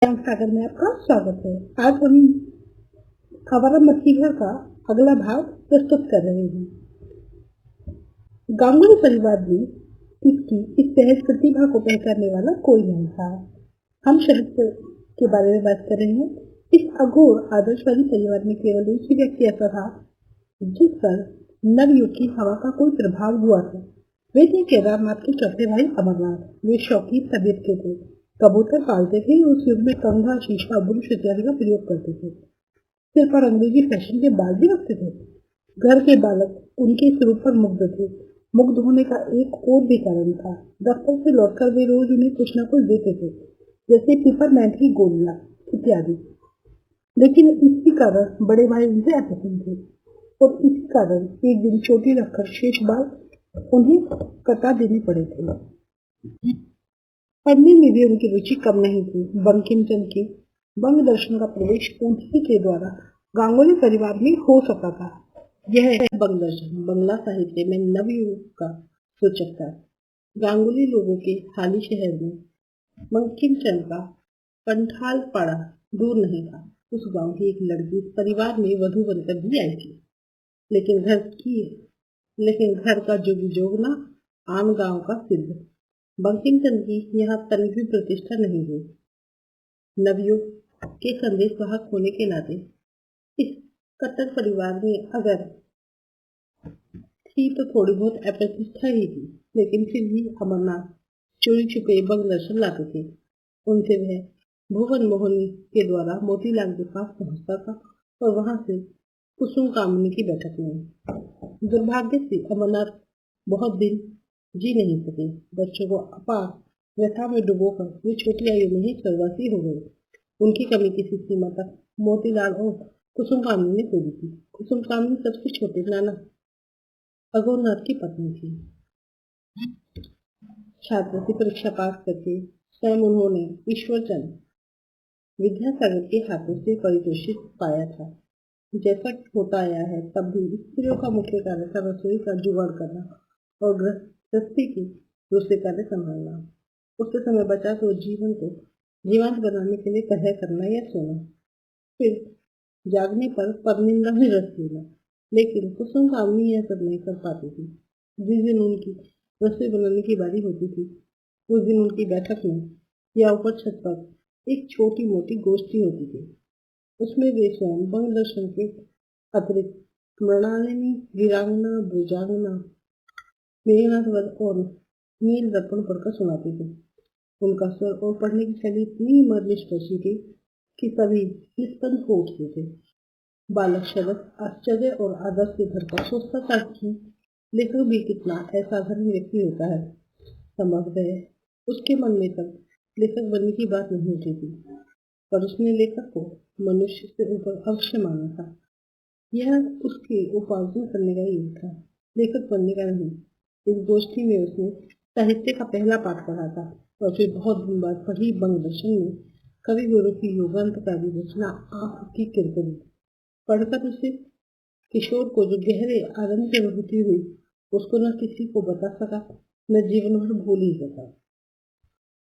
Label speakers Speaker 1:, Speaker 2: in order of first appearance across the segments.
Speaker 1: सागर में आपका स्वागत है। आज हम आवारा मछली घर का अगला भाग प्रस्तुत कर रहे हैं। गांगुली परिवार में इसकी इस सहज प्रतिभा को पहचानने वाला कोई नहीं था। हम शरद के बारे में बात कर रहे हैं। इस अघोर आदर्शवादी परिवार में केवल एक ही व्यक्ति ऐसा था जिस पर नवयुग की हवा का कोई प्रभाव हुआ था। वे थे केदारनाथ के चौथे भाई अमरनाथ। वे शौकीन तबीयत के थे, कबूतर पालते थे। उस युग में कंघा, शीशा, बुरुश इत्यादि का प्रयोग करते थे। सिर पर अंग्रेजी फैशन के बाल भी रखते थे। घर के बालक उनके स्वरूप पर मुग्ध थे। मुग्ध होने का एक और भी कारण था। दफ्तर से लौटकर वे रोज उन्हें कुछ न कुछ देते थे, जैसे पिपरमेंट की गोलियां इत्यादि। लेकिन इसी कारण बड़े भाई उनसे अप्रसन्न थे और इसी कारण एक दिन चोटी रखकर शेष बाल उन्हें कटा देने पड़े थे। पढ़ने में भी उनकी रुचि कम नहीं थी। बंकिम चंद्र के बंग दर्शन का प्रवेश उन्हीं के द्वारा गांगुली परिवार में हो सका था। यह है बंग दर्शन, बंगला साहित्य में नवयुग का सूचक था। गांगुली लोगों के हाली शहर में बंकिम चंद्र का पंठाल पाड़ा दूर नहीं था। उस गांव की एक लड़की परिवार में वधू बनकर भी आई थी, लेकिन घर का जोगी जोगना आम गांव का सिद्ध। बंकिम चंद्र की यहाँ तनिक भी प्रतिष्ठा नहीं हुई। नवयुग के संदेश वाहक होने के नाते इस कट्टर परिवार में अगर थी तो थोड़ी बहुत अप्रतिष्ठा ही थी, लेकिन फिर भी अमरनाथ चोरी छुपे बंग दर्शन लाते थे। उनसे वह भुवन मोहन के द्वारा मोतीलाल के पास पहुंचता था और वहां से कुसुम कामिनी की बैठक में। दुर्भाग्य से अमरनाथ बहुत दिन जी नहीं सके। बच्चों को अपार व्यथा में डुबोकर वे छोटी आयु में ही स्वर्गवासी हो गए। उनकी कमी किसी सीमा तक मोतीलाल और कुसुम कामिनी ने पूरी की। कुसुम कामिनी सबसे छोटे नाना अघोरनाथ की पत्नी थी। छात्र की परीक्षा पास करके स्वयं उन्होंने ईश्वरचंद विद्यासागर के हाथों से पारितोषिक पाया था। जैसा होता आया है, तब भी स्त्रियों का मुख्य कार्य था रसोई का जुगाड़ करना और गृहस्थी के दूसरे कार्य संभालना। उससे समय बचा तो जीवन को जीवंत बनाने के लिए कलह करना या सोना, फिर जागने पर परनिंदा में रस लेना। लेकिन कुसुम कामिनी यह सब नहीं कर पाती थी। जिस दिन उनकी रसोई बनाने की बारी होती थी, उस दिन उनकी बैठक में या ऊपर छत पर एक छोटी मोटी गोष्ठी होती थी। उसमें वे स्वयं बंग दर्शन के अतिरिक्त मृणालिनी, वीरांगना, भुजांगना, मेघनाथ वध और नील दर्पण पढ़कर सुनाते थे। उनका स्वर और पढ़ने की शैली इतनी मर्मस्पर्शी थी कि सभी निस्तब्ध हो उठते थे। बालक शरद आश्चर्य और आदर से भरकर सोचता था कि लेखक भी कितना असाधारण व्यक्ति होता है। संभवतः उसके मन में तब लेखक बनने की बात नहीं उठी थी, पर उसने लेखक को मनुष्य से ऊपर अवश्य माना था। यह उसके उपार्जन करने का युग था, लेखक बनने का नहीं। इस गोष्ठी में उसने साहित्य का पहला पाठ पढ़ा था और फिर बहुत दिन बाद पढ़ी बंग दर्शन में कवि गुरु की योगांतकारी रचना आंख की किरकिरी पढ़कर उसे किशोर को जो गहरे आनंद की अनुभूति हुई, उसको न किसी को बता सका, न जीवन भर भूल ही सका।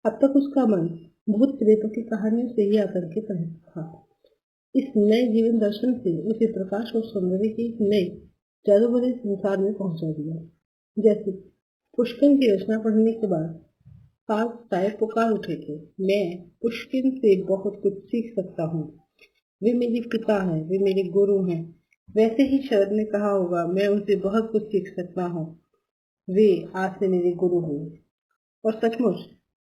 Speaker 1: अब तक उसका मन भूत प्रेतों की कहानियों से ही आतंकित था। इस नए जीवन दर्शन से उसे प्रकाश और सौंदर्य के एक नए जादू भरे संसार में पहुंचा दिया। जैसे पुष्किन की रचना पढ़ने के बाद सास साहेब पुकार उठे थे, मैं पुष्किन से बहुत कुछ सीख सकता हूँ। वे मेरे पिता हैं, वे मेरे गुरु हैं। वैसे ही शरद ने कहा होगा, मैं उनसे बहुत कुछ सीख सकता हूँ। वे आज से मेरे गुरु हुए। और सचमुच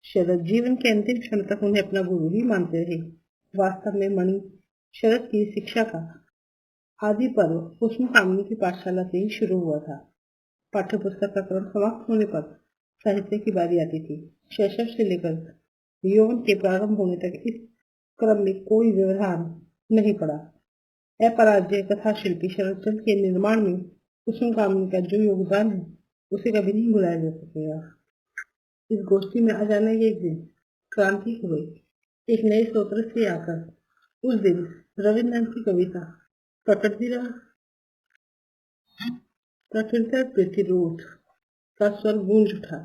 Speaker 1: शरद जीवन के अंतिम क्षण तक उन्हें अपना गुरु ही मानते रहे। वास्तव में मणि शरद की शिक्षा का आदि पर्व कुसुम कामिनी की पाठशाला से ही शुरू हुआ था। पाठ्य पुस्तक का क्रम समाप्त होने पर साहित्य की बारी आती थी। शैशव से लेकर यौवन के प्रारंभ होने तक इस क्रम में कोई व्यवधान नहीं पड़ा। अपराज्य कथा शिल्पी शरदचंद्र के निर्माण में कुसुम कामिनी का जो योगदान है, उसे कभी नहीं भुलाया जा सकेगा। इस गोष्ठी में अचानक एक दिन क्रांति हो गई। एक नए स्रोत से आकर उस दिन रविन्द्रनाथ की कविता प्रकृति प्रतिरोध का स्वर गूंज उठा।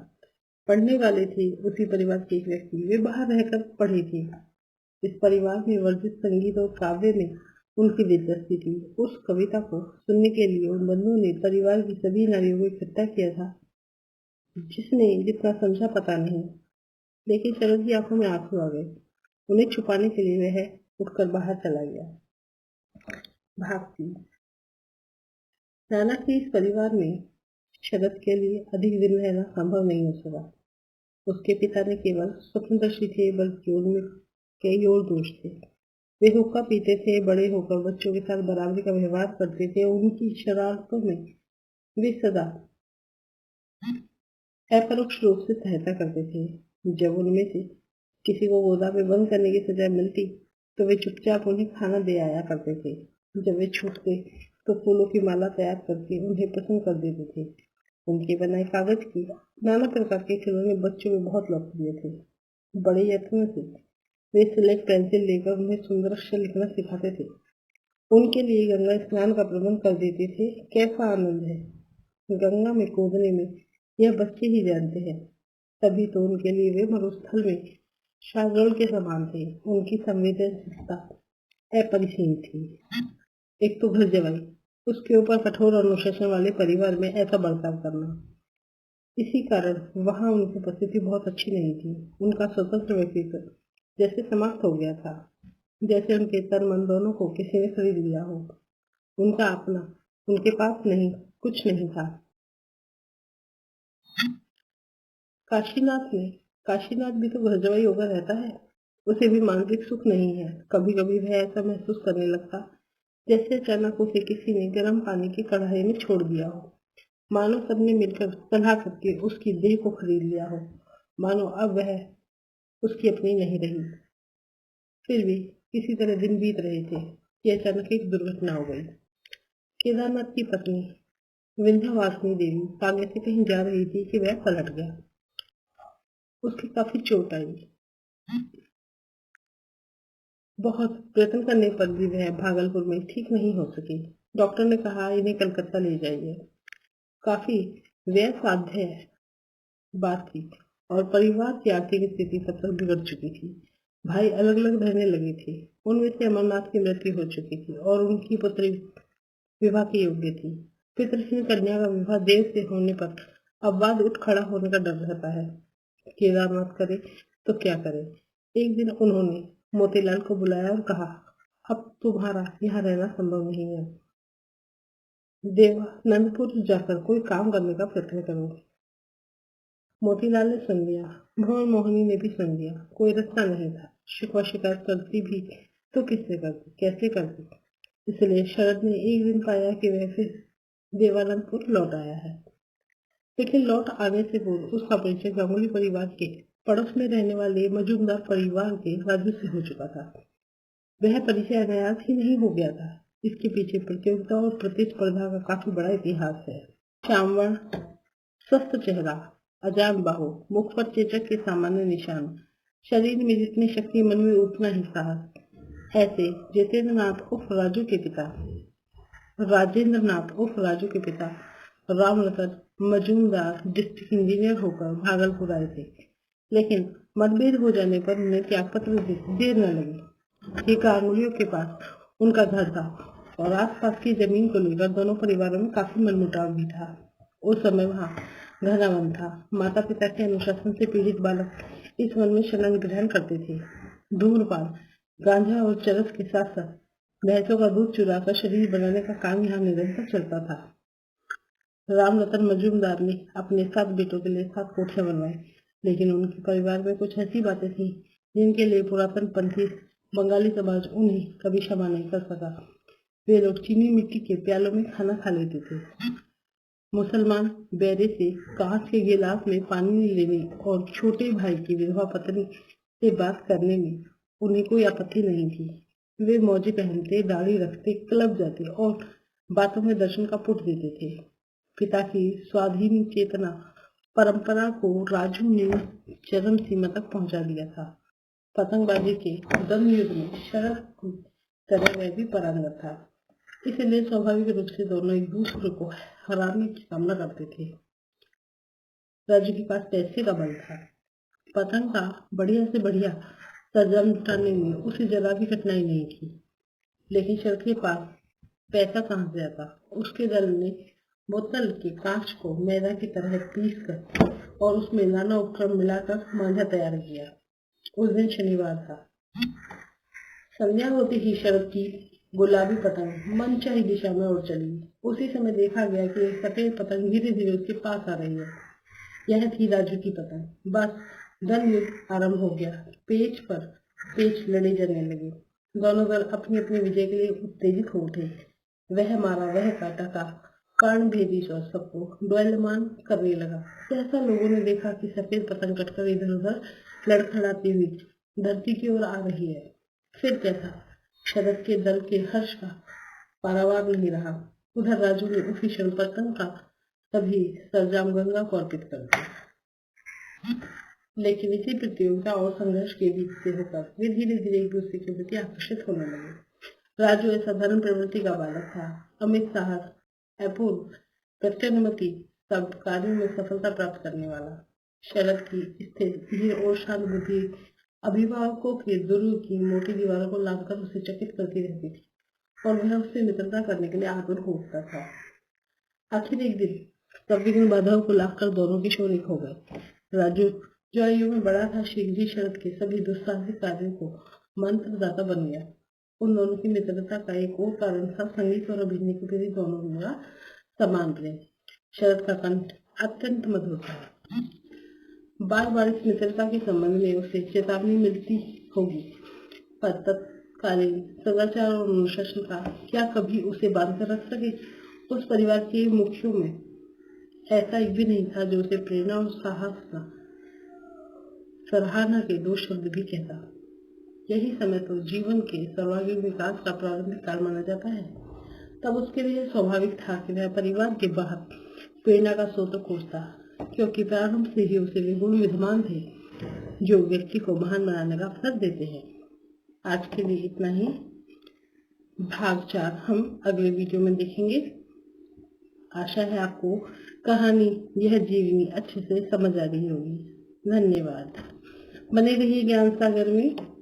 Speaker 1: पढ़ने वाले थे उसी परिवार के एक व्यक्ति। वे बाहर रहकर पढ़े थे। इस परिवार में वर्जित संगीत और काव्य में उनकी दिलचस्पी थी। उस कविता को सुनने के लिए उन बंधुओं ने परिवार की सभी नारियों को इकट्ठा किया था। जिसने जितना समझा पता नहीं, लेकिन शरद की आंखों में आंसू आ गए। उन्हें छुपाने के लिए वह उठकर बाहर चला गया। भागती राना के इस परिवार में शरद के लिए अधिक दिन रहना संभव नहीं हो सका। उसके पिता ने केवल स्वप्नदर्शी थे, बल्कि उनमें कई और दोष थे। वे हुक्का पीते थे, बड़े होकर बच्चों के साथ बराबरी का व्यवहार करते थे। उनकी शरारतों में वे सदा अपरोक्ष रूप से सहायता करते थे। जब उनमें से किसी को गोदा में बंद करने की सजा मिलती तो वे चुपचाप उन्हें खाना दे आया करते थे। जब वे छूटते तो फूलों की माला तैयार करके उन्हें पसंद कर देते थे। उनके बनाए कागज की नाना प्रकार के खिलौने बच्चों में बहुत लोकप्रिय थे। बड़े यत्न से वे स्लेट पेंसिल लेकर उन्हें सुंदर अक्षर लिखना सिखाते थे। उनके लिए गंगा स्नान का प्रबंध कर देते थे। कैसा आनंद है गंगा में कूदने में, यह बच्चे ही जानते हैं। तभी तो उनके लिए वे मरुस्थल में शार्दुल के समान थे। उनकी संवेदनशीलता अपरिसीम थी। एक तो घर जवाई, उसके ऊपर कठोर अनुशासन वाले परिवार में ऐसा बर्ताव करना। इसी कारण वहां उनकी उपस्थिति बहुत अच्छी नहीं थी। उनका स्वतंत्र व्यक्तित्व जैसे समाप्त हो गया था, जैसे उनके तन मन दोनों को किसी ने खरीद लिया हो। उनका अपना उनके पास नहीं, कुछ नहीं था। काशीनाथ भी तो घर जवाई होकर रहता है। उसे भी मानसिक सुख नहीं है। कभी कभी वह ऐसा महसूस करने लगता जैसे अचानक उसे किसी ने गर्म पानी की कढ़ाई में छोड़ दिया हो। मानो सबने मिलकर सलाह करके उसकी देह को खरीद लिया हो। मानो अब वह उसकी अपनी नहीं रही। फिर भी किसी तरह दिन बीत रहे थे कि अचानक एक दुर्घटना हो गई। केदारनाथ की पत्नी विंध्यवासिनी देवी आगे से कहीं जा रही थी कि वह पलट गया। उसकी काफी चोट आई। बहुत प्रयत्न करने पर भी वह भागलपुर में ठीक नहीं हो सकी। डॉक्टर ने कहा इन्हें कलकत्ता ले जाइए। काफी व्यय साध्य बात थी और परिवार की आर्थिक स्थिति तब तक बिगड़ चुकी थी। भाई अलग अलग रहने लगे थे। उनमें से अमरनाथ की मृत्यु हो चुकी थी और उनकी पुत्री विवाह के योग्य थी। पितृहीन कन्या का विवाह देर से होने पर अपवाद उठ खड़ा होने का डर रहता है। केदारनाथ करे तो क्या करे। एक दिन उन्होंने मोतीलाल को बुलाया और कहा, अब तुम्हारा यहाँ रहना संभव नहीं है। देवानंदपुर जाकर कोई काम करने का प्रयत्न करो। मोतीलाल ने सुन लिया। भवन मोहिनी ने भी सुन लिया। कोई रास्ता नहीं था। शिकवा शिकायत करती भी तो किससे करती, कैसे करती। इसलिए शरद ने एक दिन पाया कि वह फिर देवानंदपुर लौट आया है। लेकिन लौट आने से पूर्व उसका परिचय गांगुली परिवार के पड़ोस में रहने वाले मजूमदार परिवार के राजू से हो चुका था। वह परिचय अनायास ही नहीं हो गया था। इसके पीछे प्रतियोगिता और प्रतिस्पर्धा का काफी बड़ा इतिहास है। श्यामवर्ण, स्वस्थ चेहरा, अजान बाहु, मुख पर चेचक के सामान्य निशान, शरीर में जितनी शक्ति मन में उतना ही साहस। ऐसे जितेंद्र नाथ उर्फ राजू के पिता राजेंद्र नाथ उर्फ राजू के पिता रामरतन मजूमदार डिस्ट्रिक्ट इंजीनियर होकर भागलपुर आए थे। लेकिन मतभेद हो जाने पर उन्हें त्यागपत्र देर न लगी। एक गांगुलियों के पास उनका घर था और आसपास की जमीन को लेकर दोनों परिवारों में काफी मनमुटाव भी था। उस समय वहाँ घना वन था। माता पिता के अनुशासन से पीड़ित बालक इस वन में शरण ग्रहण करते थे। धूम्रपान, गांजा और चरस के साथ साथ भैंसों का दूध चुराकर शरीर बनाने का काम यहाँ निरंतर चलता था। रामरतन मजूमदार ने अपने 7 बेटों के लिए 7 कोठियां बनवाई, लेकिन उनके परिवार में कुछ ऐसी बातें थी जिनके लिए पुरातन पंथी बंगाली समाज उन्हें कभी क्षमा नहीं कर सका। वे लोग चीनी मिट्टी के प्यालों में खाना खा लेते थे। मुसलमान बैरे से कांच के गिलास में पानी लेने और छोटे भाई की विधवा पत्नी से बात करने में उन्हें कोई आपत्ति नहीं थी। वे मौजे पहनते, दाढ़ी रखते, क्लब जाते और बातों में दर्शन का पुट देते थे। पिता की स्वाधीन चेतना परंपरा को राजू ने चरम सीमा तक पहुंचा दिया था। पतंगबाजी के दम युद्ध में शरद की तरह वह भी पारंगत था। इसलिए स्वाभाविक रूप से दोनों एक दूसरे को हराने की कामना करते थे। राजू के पास पैसे का बल था। पतंग का बढ़िया से बढ़िया सरंजाम जुटाने में उसे जरा भी कठिनाई नहीं थी। लेकिन शरद के पास पैसा कहाँ से आता? उसके दल ने बोतल के कांच को मैदा की तरह पीस कर और उसमें नाना उपकरण मिलाकर मांझा तैयार किया। उस दिन शनिवार था। संध्या होते ही शरद की गुलाबी पतंग मनचाही दिशा में उड़ चली। उसी समय देखा गया कि एक सफेद पतंग धीरे धीरे उसके पास आ रही है। यह थी राजू की पतंग। बस दल युद्ध आरंभ हो गया। पेच पर पेच लड़े जाने लगे। दोनों दल अपनी अपनी विजय के लिए उत्तेजित हो उठे। वह मारा वह काटा का कर्ण भेदी स्वर सबको द्वैलमान करने लगा। जैसा लोगों ने देखा कि सफेद पतंग कटकर इधर उधर लड़खड़ाती हुई धरती की ओर आ रही है। फिर कैसा? शरद के दल के हर्ष का पारावार नहीं रहा। उधर राजू ने उसी क्षण पतंग का सभी सरंजाम गंगा को अर्पित कर दिया। लेकिन इसी प्रतियोगिता और संघर्ष के बीच से होकर वे धीरे धीरे एक दूसरे के प्रति आकर्षित होने लगे। राजू एक साधारण प्रवृत्ति का बालक था। अमित साहस, अपूर्व प्रत्यनुमति, सब कार्यों में सफलता प्राप्त करने वाला। शरद की स्थिर धीर और शांत बुद्धि अभिभावकों के दुर्ग की मोटी दीवारों को लांघकर उसे चकित करती रहती थी और वह उससे मित्रता करने के लिए आतुर हो उठता था। आखिर एक दिन सब विघ्न बाधाओं को लांघकर दोनों की शोनिक हो गए। राजू जो आयु में बड़ा था शीघ्र ही शरद के सभी दुस्साहसिक कार्यों को मंत्रदाता बन गया। उन दोनों की मित्रता का एक और कारण था संगीत और अभिनय के प्रति दोनों का समान प्रेम। शरद का कंठ अत्यंत मधुर था। बार बार इस मित्रता के संबंध में उसे चेतावनी मिलती होगी, पर तत्कालीन सदाचार और अनुशासन का क्या कभी उसे बांध कर रख सके? उस परिवार के मुखियों में ऐसा एक भी नहीं था जो उसे प्रेरणा और साहस का सराहना के दो शब्द भी कहता। यही समय तो जीवन के सर्वांगीण विकास का प्रारंभिक काल माना जाता है। तब उसके लिए स्वाभाविक था कि वह परिवार के बाहर प्रेरणा का स्रोत खोजता, क्योंकि प्रारंभ से ही उसे वे गुण विद्यमान थे जो व्यक्ति को महान बनाने का अवसर देते हैं। आज के लिए इतना ही। भाग 4 हम अगले वीडियो में देखेंगे। आशा है आपको कहानी यह जीवनी अच्छे से समझ आ रही होगी। धन्यवाद। बने रहिए ज्ञान सागर में।